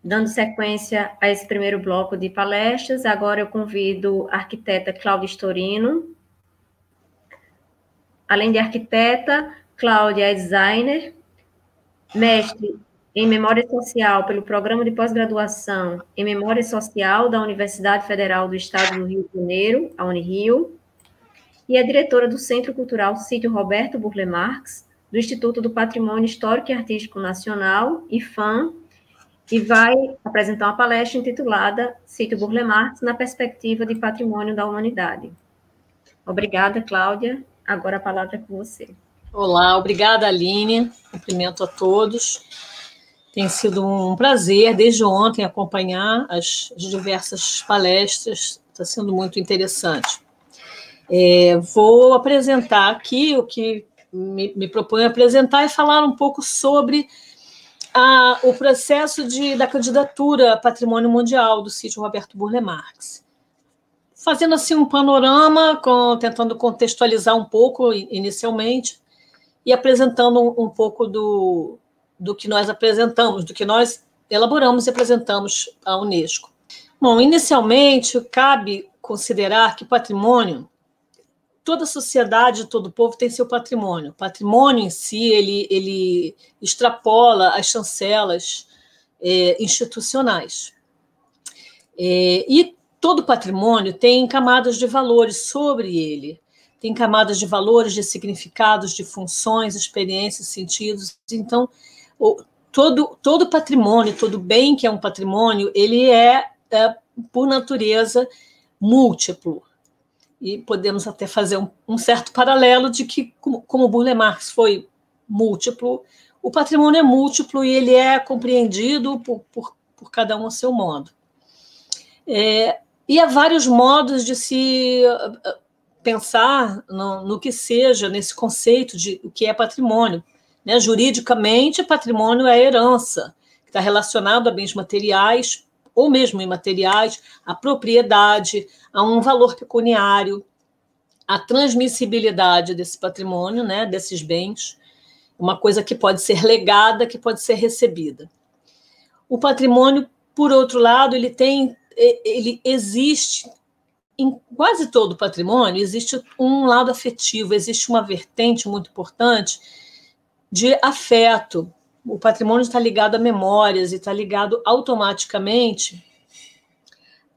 Dando sequência a esse primeiro bloco de palestras, agora eu convido a arquiteta Cláudia Storino. Além de arquiteta, Cláudia é designer, mestre em Memória Social pelo Programa de Pós-Graduação em Memória Social da Universidade Federal do Estado do Rio de Janeiro, a Unirio, e é diretora do Centro Cultural Sítio Roberto Burle Marx, do Instituto do Patrimônio Histórico e Artístico Nacional, IFAM, e vai apresentar uma palestra intitulada Sítio Burle Marx na perspectiva de patrimônio da humanidade. Obrigada, Cláudia. Agora a palavra é com você. Olá, obrigada, Aline. Cumprimento a todos. Tem sido um prazer, desde ontem, acompanhar as diversas palestras. Está sendo muito interessante. Vou apresentar aqui o que me proponho apresentar e falar um pouco sobre o processo da candidatura a Patrimônio Mundial do Sítio Roberto Burle Marx. Fazendo assim um panorama, tentando contextualizar um pouco inicialmente e apresentando um pouco do que nós apresentamos, do que nós elaboramos e apresentamos à Unesco. Bom, inicialmente, cabe considerar que patrimônio, toda sociedade, todo povo tem seu patrimônio. O patrimônio em si, ele extrapola as chancelas institucionais. E todo patrimônio tem camadas de valores sobre ele. Tem camadas de valores, de significados, de funções, experiências, sentidos. Então, todo patrimônio, todo bem que é um patrimônio, ele por natureza, múltiplo. E podemos até fazer um certo paralelo de que, como Burle Marx foi múltiplo, o patrimônio é múltiplo e ele é compreendido por cada um a seu modo. E há vários modos de se pensar no que seja, nesse conceito de o que é patrimônio. Né? Juridicamente, patrimônio é herança, que está relacionado a bens materiais, ou mesmo imateriais, a propriedade, a um valor pecuniário, a transmissibilidade desse patrimônio, né, desses bens, uma coisa que pode ser legada, que pode ser recebida. O patrimônio, por outro lado, ele existe, em quase todo patrimônio, existe um lado afetivo, existe uma vertente muito importante de afeto. O patrimônio está ligado a memórias e está ligado automaticamente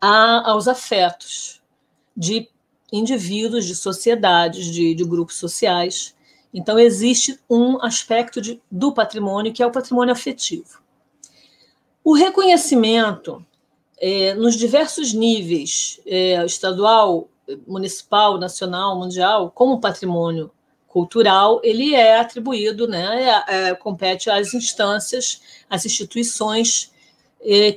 aos afetos de indivíduos, de sociedades, de grupos sociais. Então, existe um aspecto do patrimônio, que é o patrimônio afetivo. O reconhecimento, nos diversos níveis, estadual, municipal, nacional, mundial, como patrimônio cultural, ele é atribuído, né, compete às instâncias, às instituições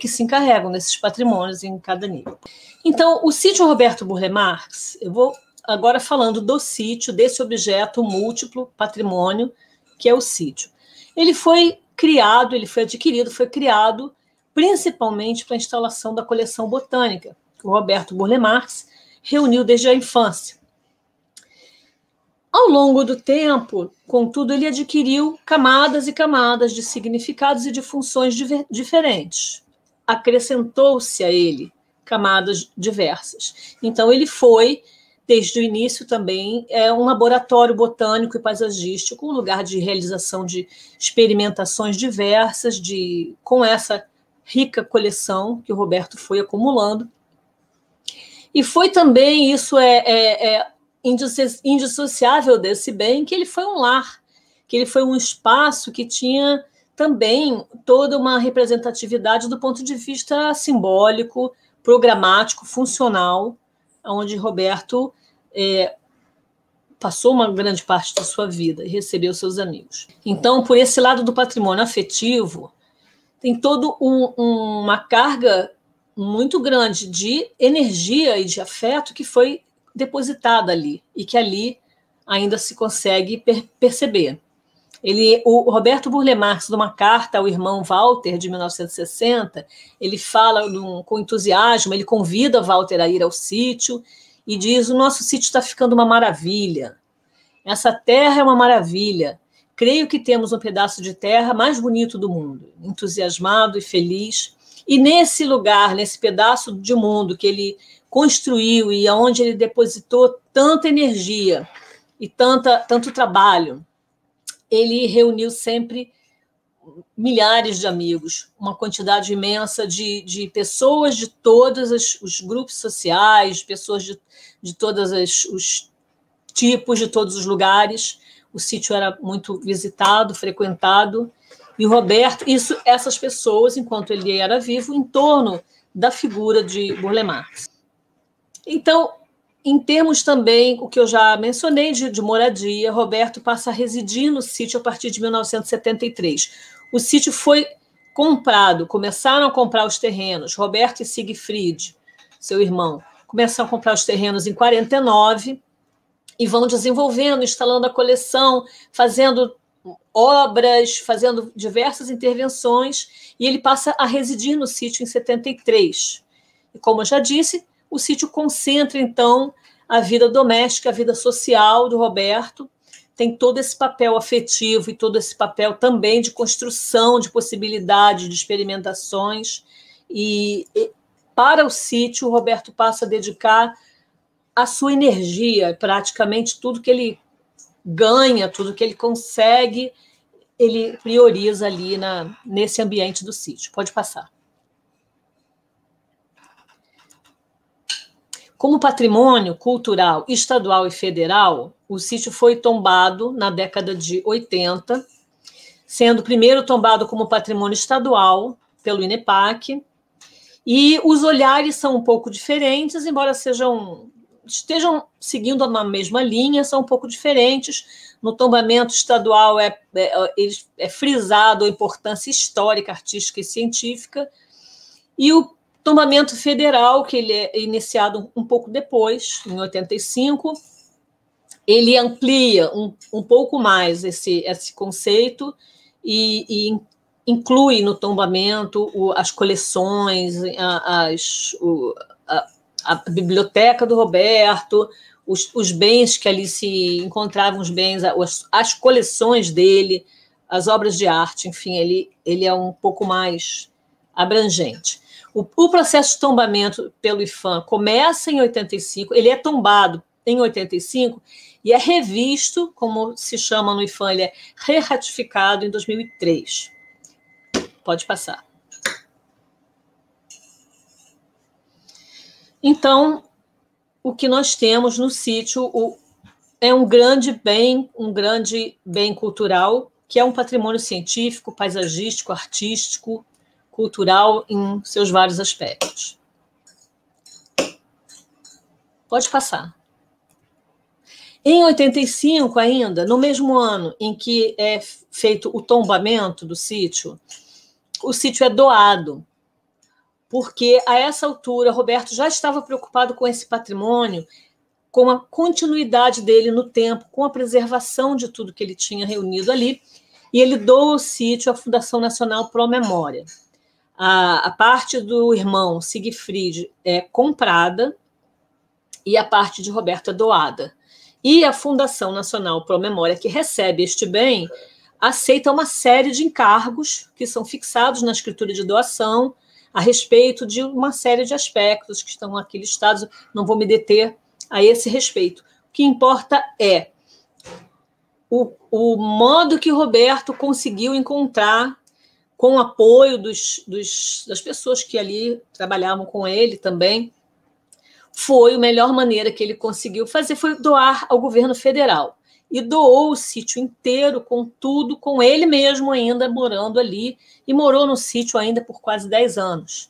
que se encarregam desses patrimônios em cada nível. Então, o sítio Roberto Burle Marx, eu vou agora falando do sítio, desse objeto múltiplo patrimônio, que é o sítio. Ele foi criado, ele foi adquirido, foi criado principalmente para a instalação da coleção botânica, que o Roberto Burle Marx reuniu desde a infância. Ao longo do tempo, contudo, ele adquiriu camadas e camadas de significados e de funções diferentes. Acrescentou-se a ele camadas diversas. Então, ele foi, desde o início também, um laboratório botânico e paisagístico, um lugar de realização de experimentações diversas, com essa rica coleção que o Roberto foi acumulando. E foi também, isso indissociável desse bem, que ele foi um lar, que ele foi um espaço que tinha também toda uma representatividade do ponto de vista simbólico, programático, funcional, onde Roberto passou uma grande parte da sua vida e recebeu seus amigos. Então, por esse lado do patrimônio afetivo, tem toda uma carga muito grande de energia e de afeto que foi depositada ali, e que ali ainda se consegue perceber. O Roberto Burle Marx, numa carta ao irmão Walter, de 1960, ele fala com entusiasmo, ele convida Walter a ir ao sítio e diz: o nosso sítio está ficando uma maravilha, essa terra é uma maravilha, creio que temos um pedaço de terra mais bonito do mundo. Entusiasmado e feliz, E nesse lugar, nesse pedaço de mundo que ele construiu e aonde ele depositou tanta energia e tanto trabalho, ele reuniu sempre milhares de amigos, uma quantidade imensa de pessoas de todos os grupos sociais, pessoas de todos os tipos, de todos os lugares. O sítio era muito visitado, frequentado, e o Roberto, essas pessoas, enquanto ele era vivo, em torno da figura de Burle Marx. Então, em termos também, o que eu já mencionei de moradia, Roberto passa a residir no sítio a partir de 1973. O sítio foi comprado, começaram a comprar os terrenos. Roberto e Siegfried, seu irmão, começaram a comprar os terrenos em 49 e vão desenvolvendo, instalando a coleção, fazendo obras, fazendo diversas intervenções, e ele passa a residir no sítio em 73. E, como eu já disse, o sítio concentra, então, a vida doméstica, a vida social do Roberto, tem todo esse papel afetivo e todo esse papel também de construção, de possibilidade, de experimentações. E para o sítio, o Roberto passa a dedicar a sua energia, praticamente tudo que ele ganha, tudo que ele consegue, ele prioriza ali nesse ambiente do sítio. Pode passar. Como patrimônio cultural estadual e federal, o sítio foi tombado na década de 80, sendo primeiro tombado como patrimônio estadual pelo INEPAC, e os olhares são um pouco diferentes, embora estejam seguindo uma mesma linha, são um pouco diferentes. No tombamento estadual é frisado a importância histórica, artística e científica, e o tombamento federal, que ele é iniciado um pouco depois, em 85, ele amplia um pouco mais esse conceito e inclui no tombamento as coleções, a biblioteca do Roberto, os bens que ali se encontravam, os bens, as coleções dele, as obras de arte, enfim, ele é um pouco mais abrangente. O processo de tombamento pelo IPHAN começa em 85, ele é tombado em 85 e é revisto, como se chama no IPHAN, ele é re-ratificado em 2003. Pode passar. Então, o que nós temos no sítio é um grande bem cultural, que é um patrimônio científico, paisagístico, artístico, cultural em seus vários aspectos. Pode passar. Em 85 ainda, no mesmo ano em que é feito o tombamento do sítio, o sítio é doado, porque a essa altura Roberto já estava preocupado com esse patrimônio, com a continuidade dele no tempo, com a preservação de tudo que ele tinha reunido ali, e ele doa o sítio à Fundação Nacional Pro Memória. A parte do irmão Siegfried é comprada e a parte de Roberto é doada. E a Fundação Nacional Pro Memória, que recebe este bem, aceita uma série de encargos que são fixados na escritura de doação a respeito de uma série de aspectos que estão aqui listados. Não vou me deter a esse respeito. O que importa é o modo que Roberto conseguiu encontrar, com o apoio das pessoas que ali trabalhavam com ele também, foi a melhor maneira que ele conseguiu fazer, foi doar ao governo federal. E doou o sítio inteiro, com tudo, com ele mesmo ainda morando ali, e morou no sítio ainda por quase 10 anos.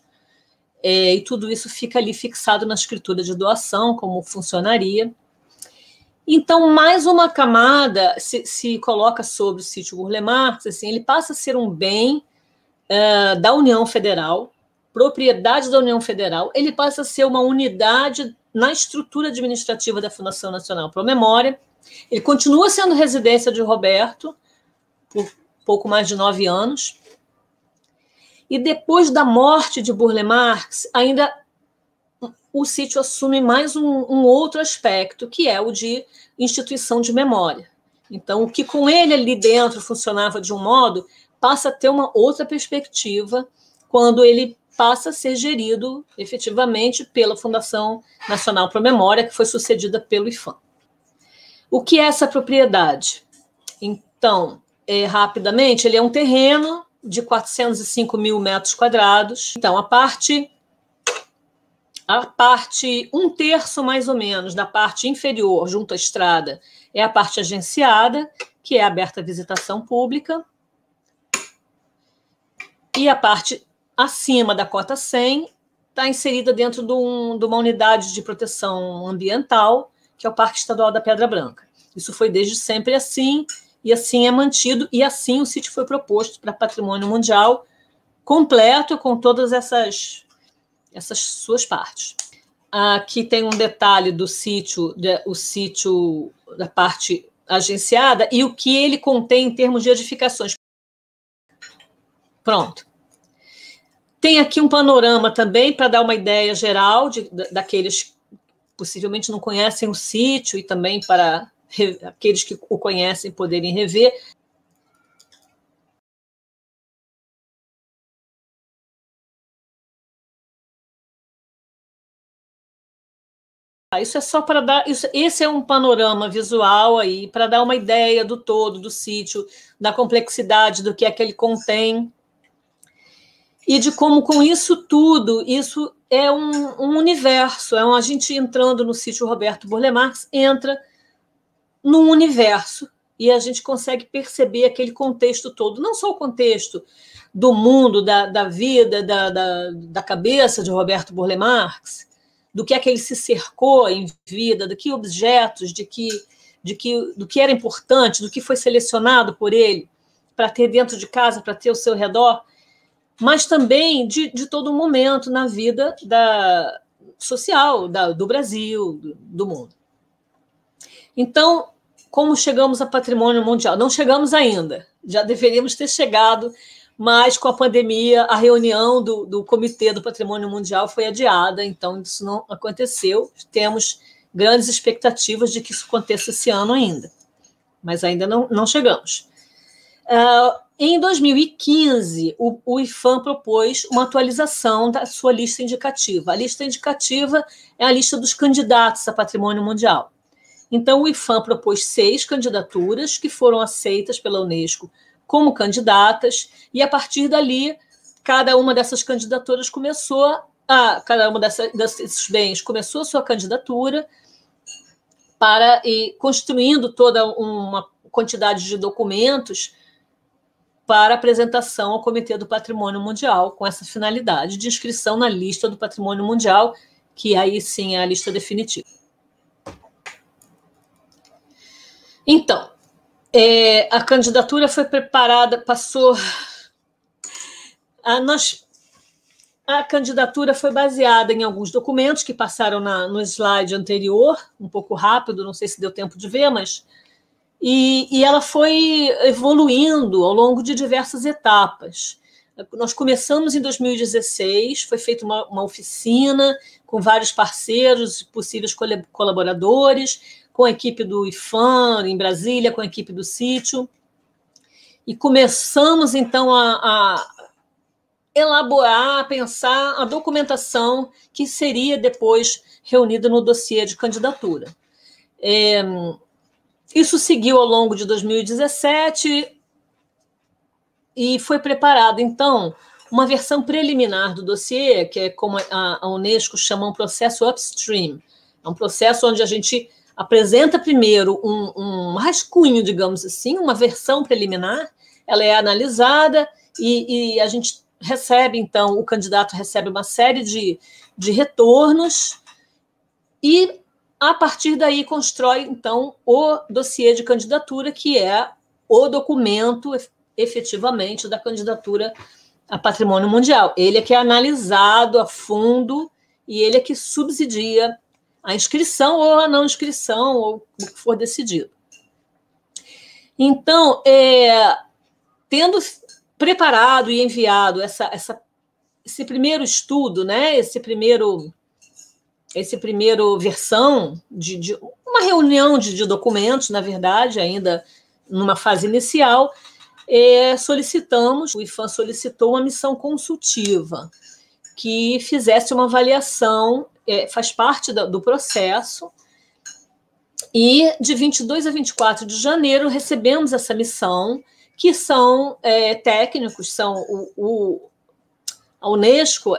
E tudo isso fica ali fixado na escritura de doação, como funcionaria. Então, mais uma camada se coloca sobre o sítio Burle Marx, assim, ele passa a ser um bem da União Federal, propriedade da União Federal, ele passa a ser uma unidade na estrutura administrativa da Fundação Nacional Pro Memória, ele continua sendo residência de Roberto por pouco mais de 9 anos, e depois da morte de Burle Marx, ainda o sítio assume mais um outro aspecto, que é o de instituição de memória. Então, o que com ele ali dentro funcionava de um modo, passa a ter uma outra perspectiva quando ele passa a ser gerido efetivamente pela Fundação Nacional para a Memória, que foi sucedida pelo IPHAN. O que é essa propriedade? Então, rapidamente, ele é um terreno de 405 mil metros quadrados. Então, a parte 1/3 mais ou menos da parte inferior, junto à estrada, é a parte agenciada, que é aberta à visitação pública. E a parte acima da cota 100 está inserida dentro de uma unidade de proteção ambiental, que é o Parque Estadual da Pedra Branca. Isso foi desde sempre assim, e assim é mantido, e assim o sítio foi proposto para patrimônio mundial completo, com todas essas suas partes. Aqui tem um detalhe do sítio, o sítio da parte agenciada, e o que ele contém em termos de edificações. Pronto. Tem aqui um panorama também para dar uma ideia geral daqueles que possivelmente não conhecem o sítio e também para aqueles que o conhecem poderem rever. Isso é só para dar. Esse é um panorama visual aí para dar uma ideia do todo do sítio, da complexidade do que é que ele contém. E de como, com isso tudo, isso é um universo. A gente entrando no sítio Roberto Burle Marx, entra num universo e a gente consegue perceber aquele contexto todo. Não só o contexto do mundo, da vida, da cabeça de Roberto Burle Marx, do que é que ele se cercou em vida, de que objetos, do que era importante, do que foi selecionado por ele para ter dentro de casa, para ter ao seu redor, mas também de todo momento na vida social do Brasil, do mundo. Então, como chegamos a patrimônio mundial? Não chegamos ainda, já deveríamos ter chegado, mas com a pandemia, a reunião do Comitê do Patrimônio Mundial foi adiada, então isso não aconteceu. Temos grandes expectativas de que isso aconteça esse ano ainda, mas ainda não chegamos. Em 2015, o IPHAN propôs uma atualização da sua lista indicativa. A lista indicativa é a lista dos candidatos a patrimônio mundial. Então, o IPHAN propôs 6 candidaturas que foram aceitas pela Unesco como candidatas, e a partir dali, cada uma dessas candidaturas cada uma desses bens começou a sua candidatura e construindo toda uma quantidade de documentos para apresentação ao Comitê do Patrimônio Mundial, com essa finalidade de inscrição na lista do Patrimônio Mundial, que aí sim é a lista definitiva. Então, a candidatura foi preparada, a candidatura foi baseada em alguns documentos que passaram no slide anterior, um pouco rápido, não sei se deu tempo de ver, mas... E ela foi evoluindo ao longo de diversas etapas. Nós começamos em 2016, foi feita uma oficina com vários parceiros, possíveis colaboradores, com a equipe do IPHAN em Brasília, com a equipe do sítio, e começamos, então, a elaborar, a pensar a documentação que seria depois reunida no dossiê de candidatura. Isso seguiu ao longo de 2017 e foi preparado, então, uma versão preliminar do dossiê, que é como a Unesco chama um processo upstream. É um processo onde a gente apresenta primeiro um rascunho, digamos assim, uma versão preliminar, ela é analisada e a gente recebe, então, o candidato recebe uma série de retornos e, a partir daí, constrói, então, o dossiê de candidatura, que é o documento, efetivamente, da candidatura a patrimônio mundial. Ele é que é analisado a fundo e ele é que subsidia a inscrição ou a não inscrição, ou o que for decidido. Então, tendo preparado e enviado esse primeiro estudo, né, esse primeiro versão de uma reunião de documentos, na verdade, ainda numa fase inicial, o IPHAN solicitou uma missão consultiva, que fizesse uma avaliação, faz parte do processo, e de 22 a 24 de janeiro recebemos essa missão, que são técnicos, são a Unesco,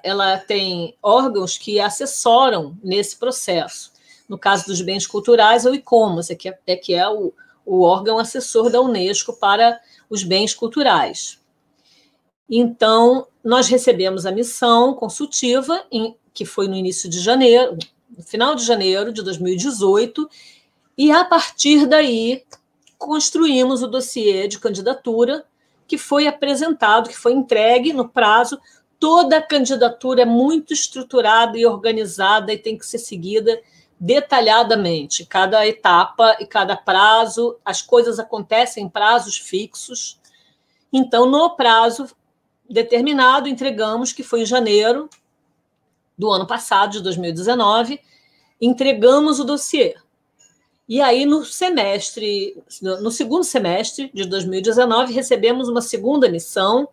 ela tem órgãos que assessoram nesse processo. No caso dos bens culturais, é o ICOMOS, que é o órgão assessor da Unesco para os bens culturais. Então, nós recebemos a missão consultiva, que foi no início de janeiro, no final de janeiro de 2018, e, a partir daí, construímos o dossiê de candidatura, que foi apresentado, que foi entregue no prazo. Toda a candidatura é muito estruturada e organizada e tem que ser seguida detalhadamente. Cada etapa e cada prazo, as coisas acontecem em prazos fixos. Então, no prazo determinado, entregamos, que foi em janeiro do ano passado, de 2019, entregamos o dossiê. E aí, no segundo semestre de 2019, recebemos uma segunda missão,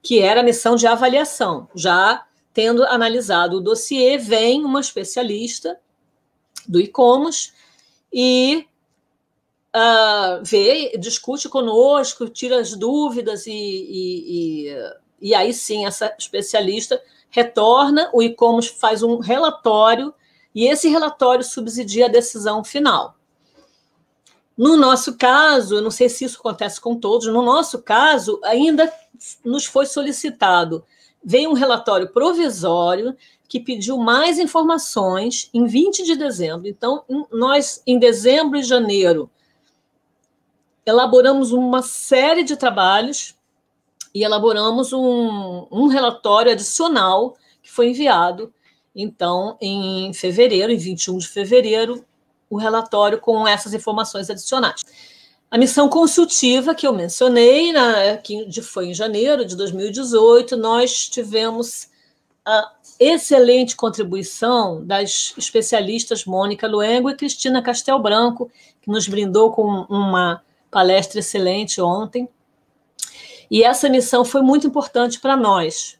que era a missão de avaliação. Já tendo analisado o dossiê, vem uma especialista do ICOMOS e discute conosco, tira as dúvidas, e aí sim, essa especialista retorna, o ICOMOS faz um relatório, e esse relatório subsidia a decisão final. No nosso caso, eu não sei se isso acontece com todos, no nosso caso, ainda nos foi solicitado, veio um relatório provisório que pediu mais informações em 20 de dezembro. Então, nós, em dezembro e janeiro, elaboramos uma série de trabalhos e elaboramos um relatório adicional que foi enviado. Então, em fevereiro, em 21 de fevereiro, o relatório com essas informações adicionais. A missão consultiva que eu mencionei, que foi em janeiro de 2018, nós tivemos a excelente contribuição das especialistas Mônica Luengo e Cristina Castel Branco, que nos brindou com uma palestra excelente ontem. E essa missão foi muito importante para nós,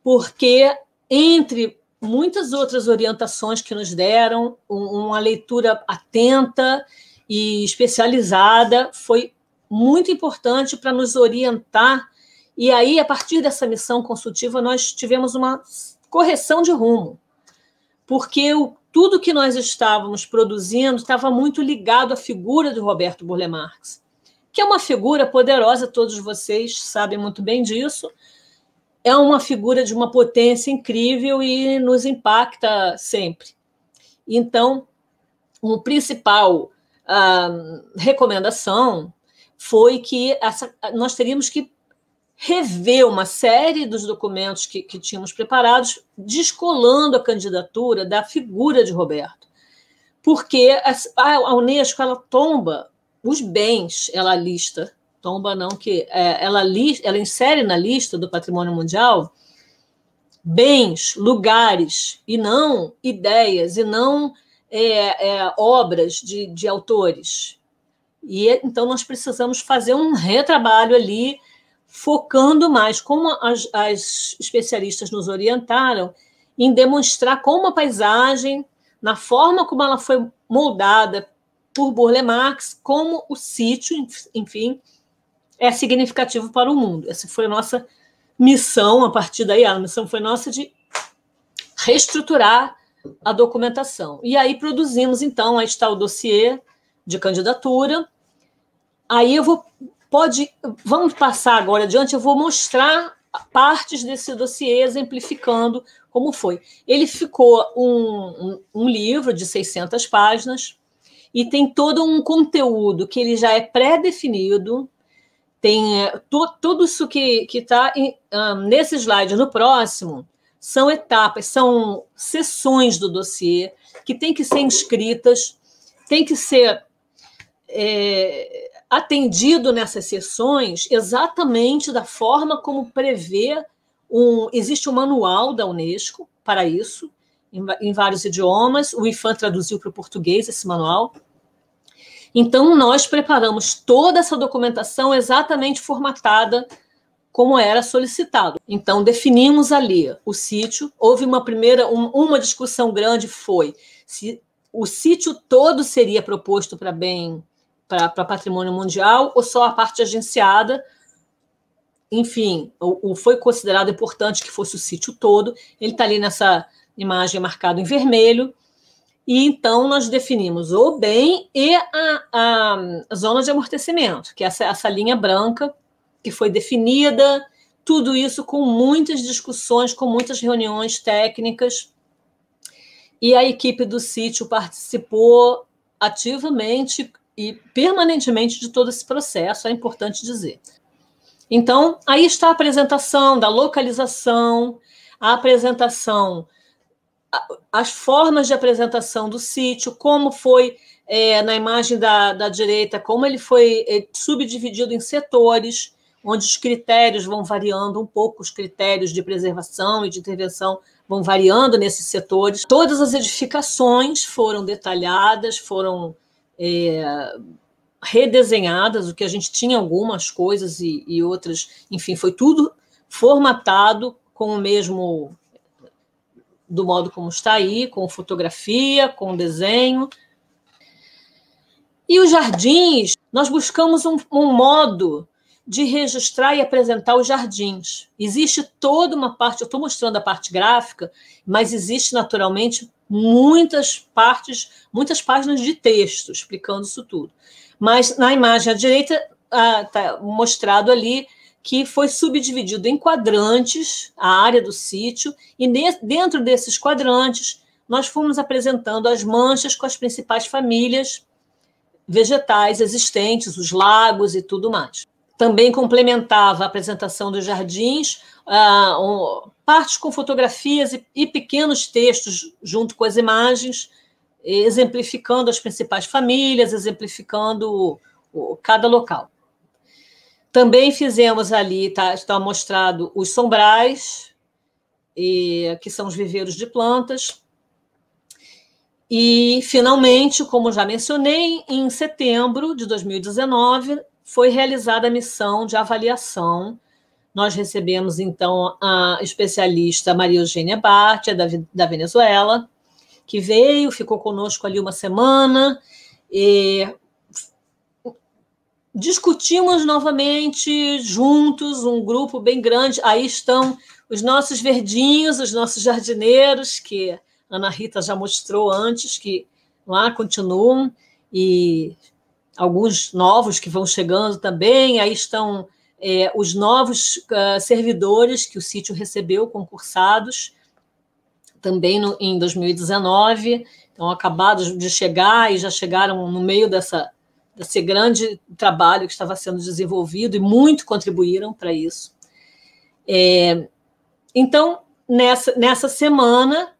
porque, entre muitas outras orientações que nos deram, uma leitura atenta e especializada, foi muito importante para nos orientar. E aí, a partir dessa missão consultiva, nós tivemos uma correção de rumo, porque tudo que nós estávamos produzindo estava muito ligado à figura de Roberto Burle Marx, que é uma figura poderosa, todos vocês sabem muito bem disso. É uma figura de uma potência incrível e nos impacta sempre. Então, a principal recomendação foi que nós teríamos que rever uma série dos documentos que tínhamos preparados, descolando a candidatura da figura de Roberto. Porque a Unesco, ela tomba os bens, ela lista... Tomba não, que ela insere na lista do Patrimônio Mundial bens, lugares, e não ideias, e não obras de autores. E então nós precisamos fazer um retrabalho ali, focando mais, como as especialistas nos orientaram, em demonstrar como a paisagem, na forma como ela foi moldada por Burle Marx, como o sítio, enfim, é significativo para o mundo. Essa foi a nossa missão, a partir daí, a missão foi nossa de reestruturar a documentação. E aí produzimos, então, aí está o dossiê de candidatura. Aí vamos passar agora adiante, eu vou mostrar partes desse dossiê, exemplificando como foi. Ele ficou um livro de 600 páginas, e tem todo um conteúdo que ele já é pré-definido. Tem tudo isso que está nesse slide. No próximo, são etapas, são seções do dossiê que têm que ser inscritas, tem que ser atendido nessas sessões exatamente da forma como prevê existe um manual da Unesco para isso, em vários idiomas. O IFAM traduziu para o português esse manual. Então, nós preparamos toda essa documentação exatamente formatada como era solicitado. Então, definimos ali o sítio. Houve uma discussão grande, foi se o sítio todo seria proposto para patrimônio mundial ou só a parte agenciada. Enfim, foi considerado importante que fosse o sítio todo. Ele está ali nessa imagem marcado em vermelho. E então nós definimos o bem e a zona de amortecimento, que é essa linha branca que foi definida, tudo isso com muitas discussões, com muitas reuniões técnicas, e a equipe do sítio participou ativamente e permanentemente de todo esse processo, é importante dizer. Então, aí está a apresentação da localização, a apresentação, as formas de apresentação do sítio, como foi na imagem da direita, como ele foi subdividido em setores, onde os critérios vão variando um pouco, os critérios de preservação e de intervenção vão variando nesses setores. Todas as edificações foram detalhadas, foram redesenhadas, o que a gente tinha algumas coisas e outras, enfim, foi tudo formatado com o mesmo, do modo como está aí, com fotografia, com desenho. E os jardins, nós buscamos um modo de registrar e apresentar os jardins. Existe toda uma parte, eu estou mostrando a parte gráfica, mas existe naturalmente muitas páginas de texto explicando isso tudo. Mas na imagem à direita está mostrado ali que foi subdividido em quadrantes a área do sítio, e dentro desses quadrantes nós fomos apresentando as manchas com as principais famílias vegetais existentes, os lagos e tudo mais. Também complementava a apresentação dos jardins, partes com fotografias e pequenos textos junto com as imagens, exemplificando as principais famílias, exemplificando cada local. Também fizemos ali, está mostrado os sombrais, que são os viveiros de plantas. E, finalmente, como já mencionei, em setembro de 2019, foi realizada a missão de avaliação. Nós recebemos, então, a especialista Maria Eugênia Bartia, da Venezuela, que veio, ficou conosco ali uma semana, e discutimos novamente juntos, um grupo bem grande. Aí estão os nossos verdinhos, os nossos jardineiros, que a Ana Rita já mostrou antes, que lá continuam, e alguns novos que vão chegando também. Aí estão os novos servidores que o sítio recebeu, concursados, também em 2019, então acabados de chegar e já chegaram no meio desse grande trabalho que estava sendo desenvolvido, e muito contribuíram para isso. Então, nessa semana,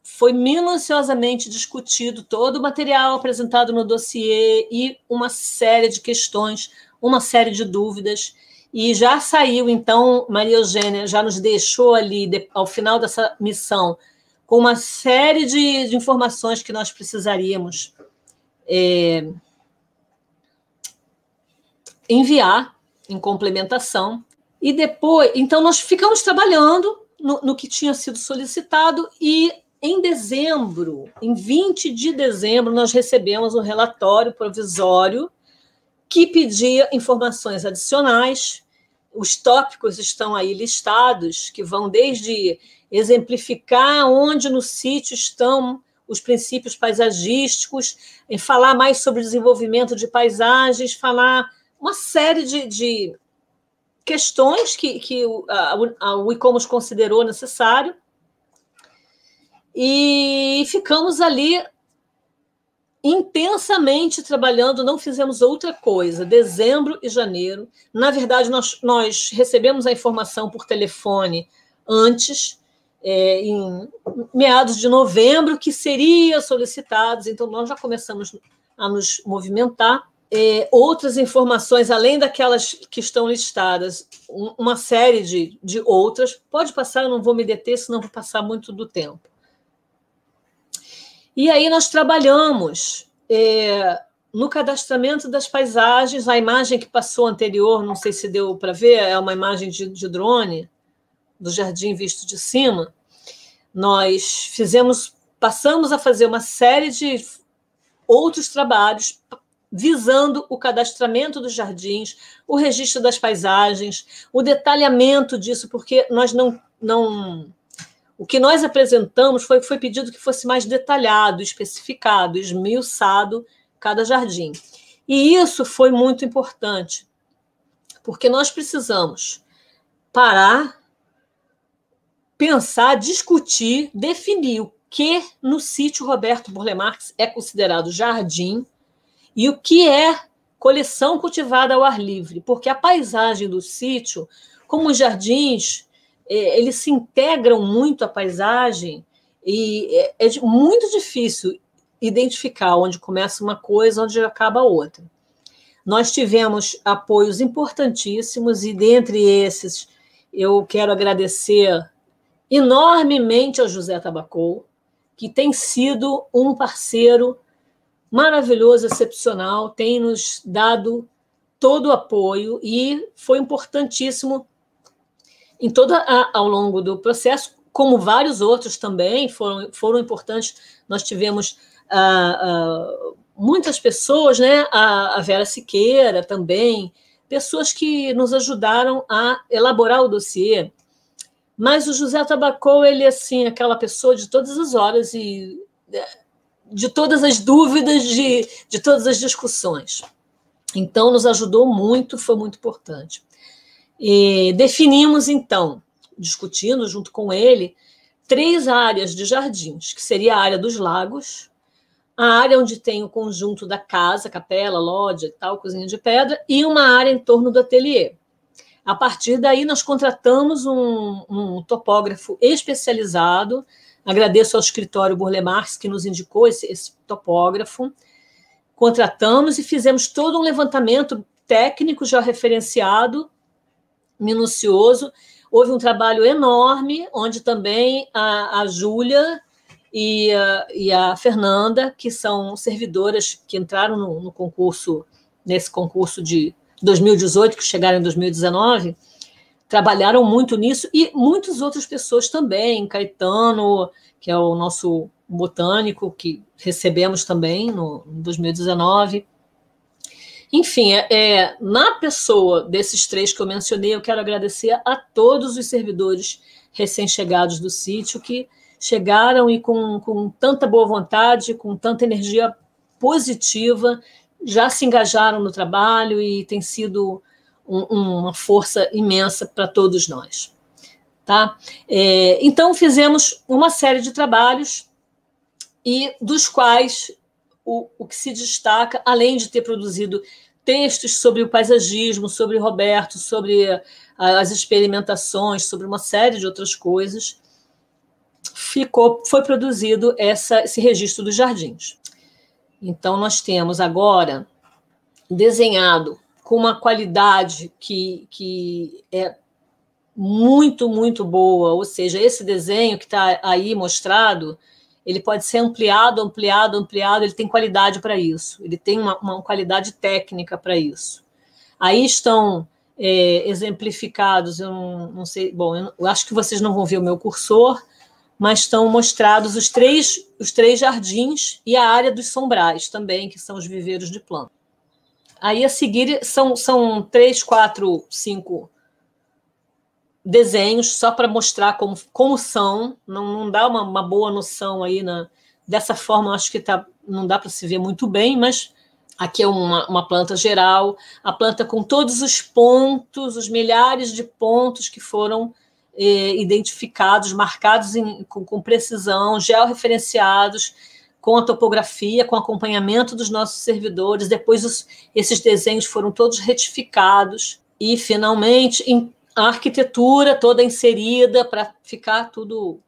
foi minuciosamente discutido todo o material apresentado no dossiê e uma série de questões, uma série de dúvidas, e já saiu, então, Maria Eugênia já nos deixou ali, ao final dessa missão, com uma série de informações que nós precisaríamos enviar em complementação. E depois, então, nós ficamos trabalhando no que tinha sido solicitado, e em dezembro, em 20 de dezembro, nós recebemos um relatório provisório que pedia informações adicionais. Os tópicos estão aí listados, que vão desde exemplificar onde no sítio estão os princípios paisagísticos, em falar mais sobre o desenvolvimento de paisagens, falar uma série de questões que a Wicomos considerou necessário. E ficamos ali intensamente trabalhando, não fizemos outra coisa, dezembro e janeiro. Na verdade, nós recebemos a informação por telefone antes, em meados de novembro, que seria solicitados, então nós já começamos a nos movimentar. Outras informações, além daquelas que estão listadas, uma série de outras. Pode passar, eu não vou me deter, senão vou passar muito do tempo. E aí nós trabalhamos no cadastramento das paisagens, a imagem que passou anterior, não sei se deu para ver, é uma imagem de drone do jardim visto de cima. Nós passamos a fazer uma série de outros trabalhos visando o cadastramento dos jardins, o registro das paisagens, o detalhamento disso, porque nós o que nós apresentamos foi pedido que fosse mais detalhado, especificado, esmiuçado cada jardim. E isso foi muito importante, porque nós precisamos parar, pensar, discutir, definir o que no sítio Roberto Burle Marx é considerado jardim e o que é coleção cultivada ao ar livre, porque a paisagem do sítio, como os jardins, eles se integram muito à paisagem e é muito difícil identificar onde começa uma coisa, onde acaba a outra. Nós tivemos apoios importantíssimos e, dentre esses, eu quero agradecer enormemente ao José Tabacou, que tem sido um parceiro maravilhoso, excepcional, tem nos dado todo o apoio e foi importantíssimo ao longo do processo, como vários outros também foram importantes. Nós tivemos muitas pessoas, né? A Vera Siqueira também, pessoas que nos ajudaram a elaborar o dossiê. Mas o José Tabacou, ele é assim, aquela pessoa de todas as horas e de todas as dúvidas, de todas as discussões. Então, nos ajudou muito, foi muito importante. E definimos, então, discutindo junto com ele, 3 áreas de jardins, que seria a área dos lagos, a área onde tem o conjunto da casa, capela, lógia e tal, cozinha de pedra, e uma área em torno do ateliê. A partir daí, nós contratamos um topógrafo especializado. Agradeço ao escritório Burle Marx, que nos indicou esse topógrafo. Contratamos e fizemos todo um levantamento técnico já referenciado, minucioso. Houve um trabalho enorme, onde também a Júlia e a Fernanda, que são servidoras que entraram no concurso, nesse concurso de 2018, que chegaram em 2019, trabalharam muito nisso, e muitas outras pessoas também, Caetano, que é o nosso botânico, que recebemos também em 2019. Enfim, na pessoa desses 3 que eu mencionei, eu quero agradecer a todos os servidores recém-chegados do sítio, que chegaram e com tanta boa vontade, com tanta energia positiva, já se engajaram no trabalho e tem sido uma força imensa para todos nós. Tá? Então, fizemos uma série de trabalhos, e dos quais o que se destaca, além de ter produzido textos sobre o paisagismo, sobre Roberto, sobre as experimentações, sobre uma série de outras coisas, foi produzido esse registro dos jardins. Então, nós temos agora desenhado com uma qualidade que é muito, muito boa, ou seja, esse desenho que está aí mostrado, ele pode ser ampliado, ele tem qualidade para isso, ele tem uma qualidade técnica para isso. Aí estão exemplificados, eu não sei, bom, eu acho que vocês não vão ver o meu cursor, mas estão mostrados os três jardins e a área dos sombrais também, que são os viveiros de planta. Aí, a seguir, são 3, 4, 5 desenhos, só para mostrar como são, não dá uma boa noção aí, dessa forma, acho que não dá para se ver muito bem, mas aqui é uma planta geral, a planta com todos os pontos, os milhares de pontos que foram identificados, marcados com precisão, georreferenciados, com a topografia, com acompanhamento dos nossos servidores. Depois esses desenhos foram todos retificados e, finalmente, a arquitetura toda inserida para ficar tudo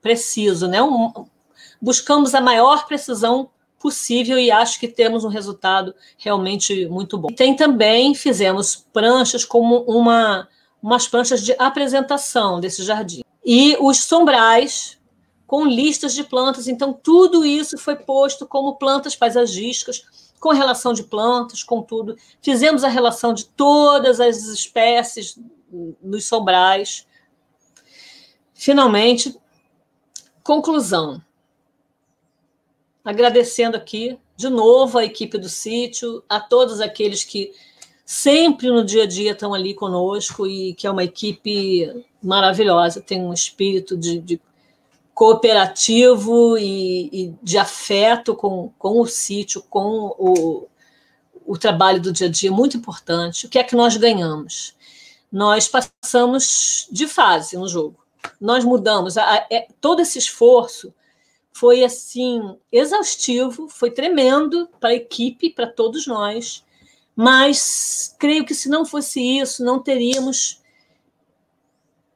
preciso, né? Buscamos a maior precisão possível e acho que temos um resultado realmente muito bom. E também fizemos pranchas como umas pranchas de apresentação desse jardim. E os sombrais com listas de plantas. Então, tudo isso foi posto como plantas paisagísticas, com relação de plantas, com tudo. Fizemos a relação de todas as espécies nos sobrais. Finalmente, conclusão. Agradecendo aqui, de novo, a equipe do sítio, a todos aqueles que sempre no dia a dia estão ali conosco e que é uma equipe maravilhosa, tem um espírito de cooperativo e de afeto com o sítio, com o trabalho do dia a dia, muito importante. O que é que nós ganhamos? Nós passamos de fase no jogo. Nós mudamos. Todo esse esforço foi assim exaustivo, foi tremendo para a equipe, para todos nós, mas creio que se não fosse isso, não teríamos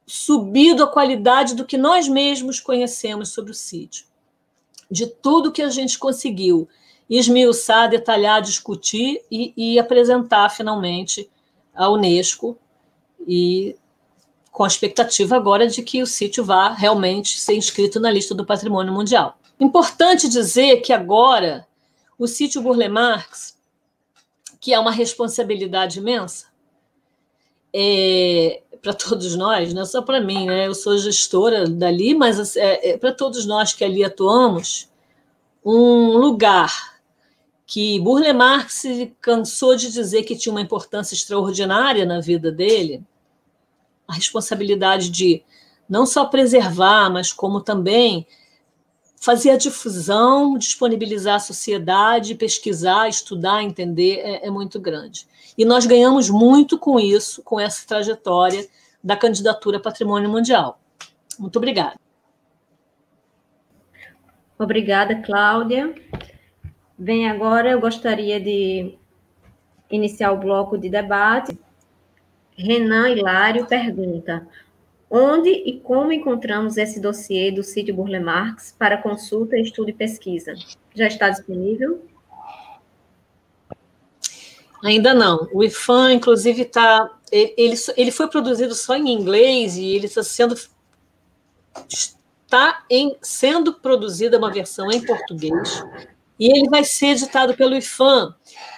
subido a qualidade do que nós mesmos conhecemos sobre o sítio. De tudo que a gente conseguiu esmiuçar, detalhar, discutir e apresentar finalmente à Unesco, e com a expectativa agora de que o sítio vá realmente ser inscrito na lista do Patrimônio Mundial. Importante dizer que agora o sítio Burle Marx, que é uma responsabilidade imensa, para todos nós, não é só para mim, né? Eu sou gestora dali, mas para todos nós que ali atuamos, um lugar que Burle Marx cansou de dizer que tinha uma importância extraordinária na vida dele, a responsabilidade de não só preservar, mas como também fazer a difusão, disponibilizar à sociedade, pesquisar, estudar, entender, é muito grande. E nós ganhamos muito com isso, com essa trajetória da candidatura a Patrimônio Mundial. Muito obrigada. Obrigada, Cláudia. Bem, agora eu gostaria de iniciar o bloco de debate. Renan Hilário pergunta: onde e como encontramos esse dossiê do sítio Burle Marx para consulta, estudo e pesquisa? Já está disponível? Ainda não. O IFAM, inclusive, ele foi produzido só em inglês e ele está sendo produzida uma versão em português e ele vai ser editado pelo IFAM,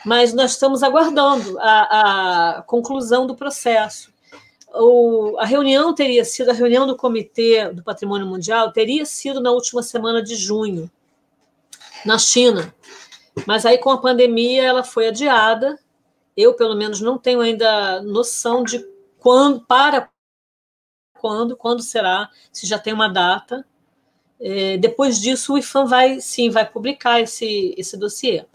mas nós estamos aguardando a conclusão do processo. A reunião a reunião do Comitê do Patrimônio Mundial teria sido na última semana de junho, na China, mas aí com a pandemia ela foi adiada. Eu, pelo menos, não tenho ainda noção de quando será, se já tem uma data. Depois disso, o IFAM vai publicar esse dossiê.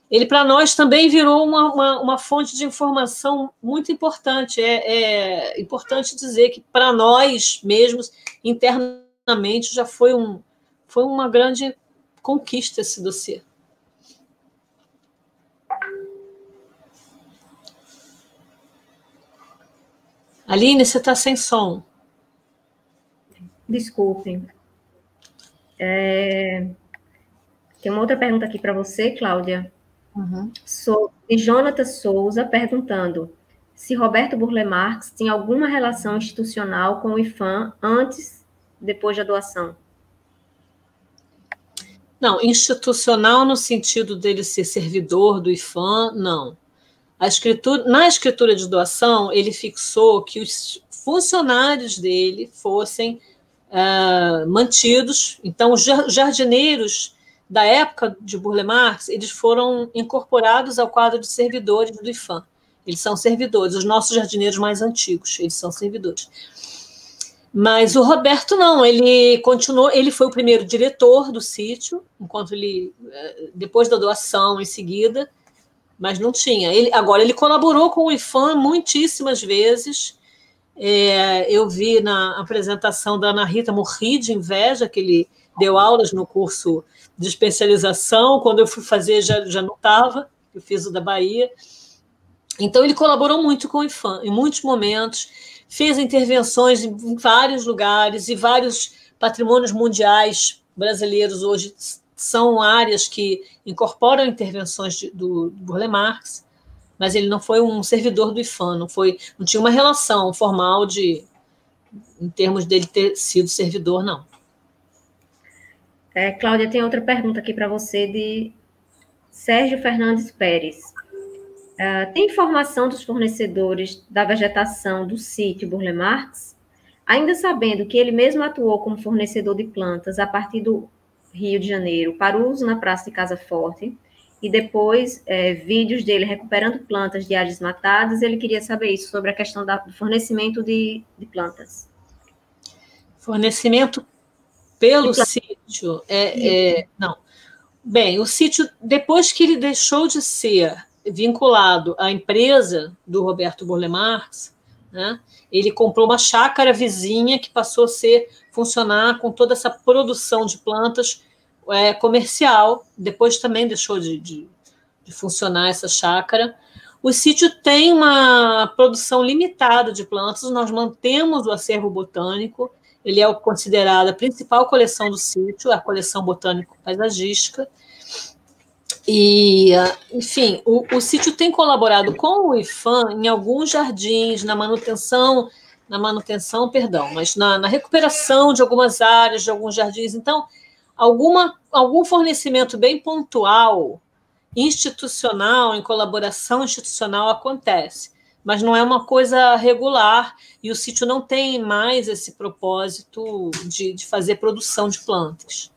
Ele, para nós, também virou uma fonte de informação muito importante. É importante dizer que, para nós mesmos, internamente, já foi uma grande conquista esse dossiê. Aline, você está sem som. Desculpem. Tem uma outra pergunta aqui para você, Cláudia. De Jonathan Souza, perguntando se Roberto Burle Marx tinha alguma relação institucional com o IFAM antes, depois da doação. Não, institucional no sentido dele ser servidor do IFAM, não. Na escritura de doação, ele fixou que os funcionários dele fossem mantidos. Então, os jardineiros da época de Burle Marx, eles foram incorporados ao quadro de servidores do IFAM. Eles são servidores, os nossos jardineiros mais antigos, eles são servidores. Mas o Roberto não, ele continuou, ele foi o primeiro diretor do sítio, depois da doação, em seguida, mas não tinha. Agora, ele colaborou com o IFAM muitíssimas vezes. Eu vi na apresentação da Ana Rita, morri de inveja, que ele deu aulas no curso de especialização. Quando eu fui fazer, já não estava, eu fiz o da Bahia. Então, ele colaborou muito com o IFAM, em muitos momentos, fez intervenções em vários lugares, e vários patrimônios mundiais brasileiros hoje são áreas que incorporam intervenções do Burle Marx, mas ele não foi um servidor do IFAM, não tinha uma relação formal em termos dele ter sido servidor, não. Cláudia, tem outra pergunta aqui para você de Sérgio Fernandes Pérez. Tem informação dos fornecedores da vegetação do sítio Burle Marx? Ainda sabendo que ele mesmo atuou como fornecedor de plantas a partir do Rio de Janeiro para uso na Praça de Casa Forte, e depois vídeos dele recuperando plantas de áreas matadas, ele queria saber isso, sobre a questão do fornecimento de plantas. Fornecimento pelo sítio? Não. Bem, o sítio, depois que ele deixou de ser vinculado à empresa do Roberto Burle Marx, né, ele comprou uma chácara vizinha que passou a funcionar com toda essa produção de plantas comercial. Depois também deixou de funcionar essa chácara. O sítio tem uma produção limitada de plantas, nós mantemos o acervo botânico, ele é considerado a principal coleção do sítio, a coleção botânico-paisagística. E, enfim, o sítio tem colaborado com o IPHAN em alguns jardins, na manutenção, mas na recuperação de algumas áreas, de alguns jardins. Então, algum fornecimento bem pontual, institucional, em colaboração institucional, acontece, mas não é uma coisa regular, e o sítio não tem mais esse propósito de fazer produção de plantas.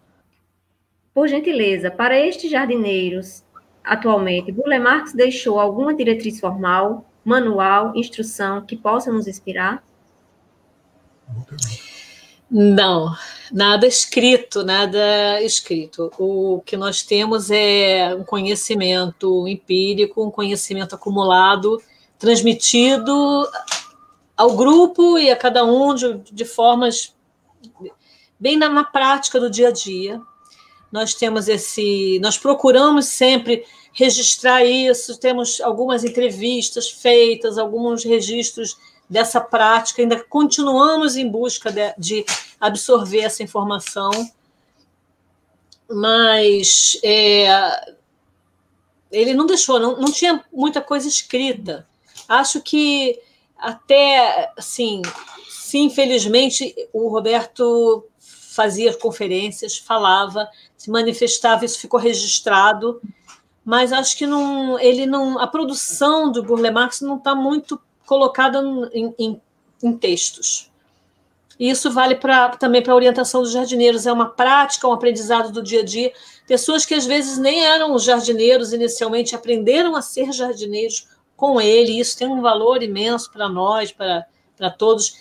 Por gentileza, para estes jardineiros, atualmente, Burle Marx deixou alguma diretriz formal, manual, instrução que possa nos inspirar? Não, nada escrito. O que nós temos é um conhecimento empírico, um conhecimento acumulado, transmitido ao grupo e a cada um de formas bem na prática do dia a dia. Nós procuramos sempre registrar isso, temos algumas entrevistas feitas, alguns registros dessa prática, ainda continuamos em busca de absorver essa informação, mas ele não deixou, não tinha muita coisa escrita. Acho que até, assim, se infelizmente o Roberto fazia conferências, falava, se manifestava, isso ficou registrado, mas acho que a produção do Burle Marx não está muito colocada em textos. E isso vale também para a orientação dos jardineiros, é uma prática, um aprendizado do dia a dia. Pessoas que às vezes nem eram jardineiros inicialmente, aprenderam a ser jardineiros com ele, e isso tem um valor imenso para nós, para todos,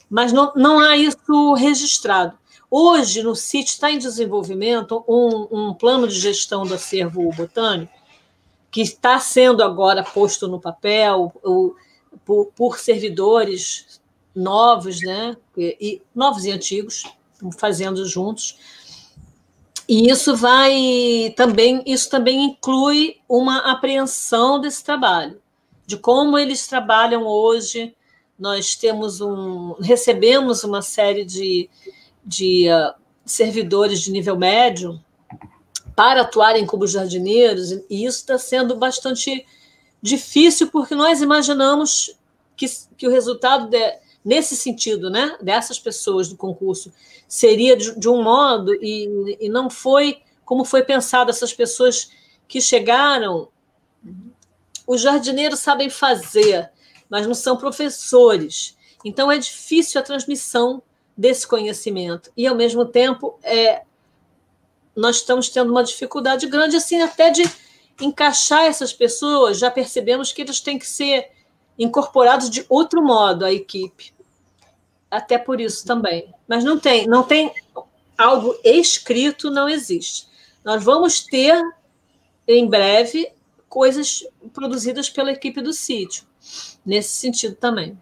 mas não há isso registrado. Hoje, no sítio, está em desenvolvimento um plano de gestão do acervo botânico, que está sendo agora posto no papel por servidores novos, né? Novos e antigos, fazendo juntos. E isso também inclui uma apreensão desse trabalho, de como eles trabalham hoje. Nós recebemos uma série de servidores de nível médio para atuarem como jardineiros, e isso está sendo bastante difícil, porque nós imaginamos que o resultado, nesse sentido, né, dessas pessoas do concurso, seria de um modo, e não foi como foi pensado. Essas pessoas que chegaram, os jardineiros sabem fazer, mas não são professores, então é difícil a transmissão desse conhecimento, e, ao mesmo tempo, nós estamos tendo uma dificuldade grande, assim, até de encaixar essas pessoas. Já percebemos que eles têm que ser incorporados de outro modo à equipe, até por isso também. Mas não tem algo escrito, não existe. Nós vamos ter, em breve, coisas produzidas pela equipe do sítio, nesse sentido também.